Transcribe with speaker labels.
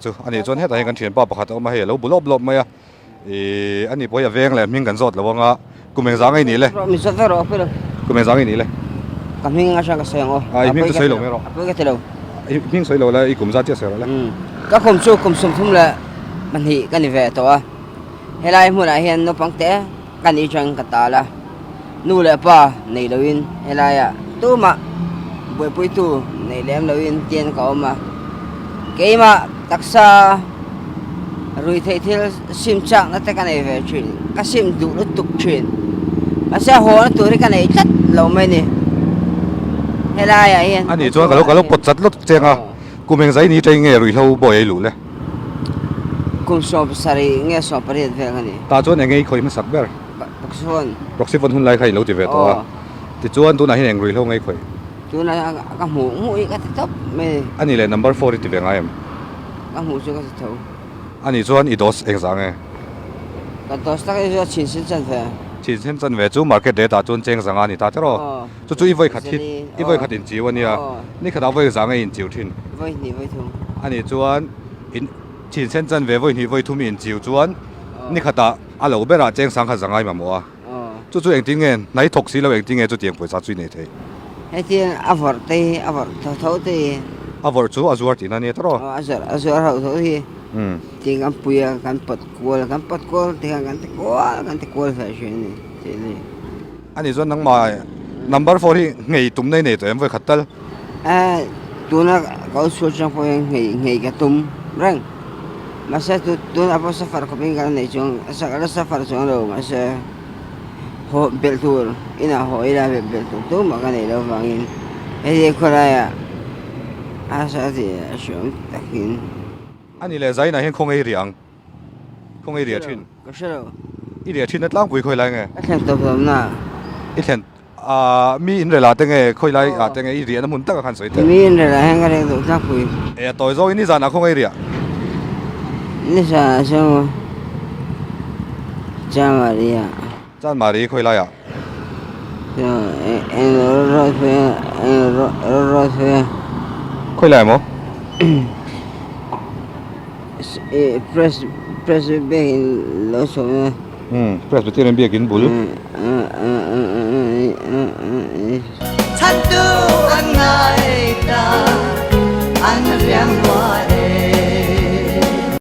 Speaker 1: chu ani chuan heta hi kan thian pa pakhat awm a hei lo bulop lop mai a ani poia veng le ming kan zot lawanga kumeng zang ai ni le
Speaker 2: mi zot ro pe lo
Speaker 1: kumeng zang ai ni le
Speaker 2: kaming nga sang ka sayang o
Speaker 1: ai ming tu sei lo me ro
Speaker 2: apo ka telo
Speaker 1: ai ming sei lo la i kum za tia se la
Speaker 2: ka khom chu kum sum thum la man hi kan ni ve to a helai mu la hian no pangte kan i chang ka ta la nu le pa nei loin helai a tu ma boi pui tu nei lem loin tien ka oma keima taksa rui thei thil sim chang na te kan ei ve thin ka sim du lu tuk thin asa ho na tu ri kan ei chat lo mai ni helai a hian
Speaker 1: ani chuan ka lo pot chat lot chenga kumeng zai ni tei nge rui lo boi ai lu le
Speaker 2: kum so sari nge so pari ve ngani
Speaker 1: ta chuan engei khoi ma sak ber
Speaker 2: bakson
Speaker 1: proxy phone hun lai khai lo ti ve to a ti chuan tu na hin eng rui lo ngei khoi
Speaker 2: tu na ka mu i ka top me
Speaker 1: ani le number 4 ti ve nga em
Speaker 2: ka mu chu ka thau
Speaker 1: ani chuan i dos eng zang e
Speaker 2: ka dos ta ka chin sin chan ve
Speaker 1: chin sen chan ve chu market data chuan cheng zanga ni ta tero chu i voi khat hit i voi khat in chiu ania ni khada voi zanga in chiu thin
Speaker 2: voi ni voi thum
Speaker 1: ani chuan in chin sen chan ve voi ni voi thum in chiu chuan ni khata alo bera cheng sang kha zangai ma mo a chu eng ting ngen nai thok si lo eng ting nge chu tiang poisa chui nei thei
Speaker 2: he tin avor thau te
Speaker 1: avor chu azuar tin ani tero
Speaker 2: azar hau thau hi ting kan puya kan pat kol ting kan te kol fa shin ni
Speaker 1: ani chuan nang ma number 4 hi ngei tum nei nei to em voi khatal
Speaker 2: tu na ka su chang po ngei ka tum rang masa tu na po safar ko ping kan nei chung sa safar chung lo masa ho bel tur ina ho ila bel tur tu ma kan nei lo wangin e ko la ya asa ti shom takin
Speaker 1: ani le zai na hen khong ei riang khong ei ria thin
Speaker 2: ka shelo
Speaker 1: i ria thin atlang pui khoi lai nge
Speaker 2: a thang to na
Speaker 1: i thlen mi in rela te nge khoi lai a te nge i ria na mun tak khan soi te
Speaker 2: mi ne la hang ka le do ta pui
Speaker 1: e toy zo ini zana khong ei ria
Speaker 2: ni sa so Maria
Speaker 1: chan mari khoi lai a
Speaker 2: en ro fe
Speaker 1: khoi lai mo
Speaker 2: press be in lo so
Speaker 1: presbyterian bi kin bul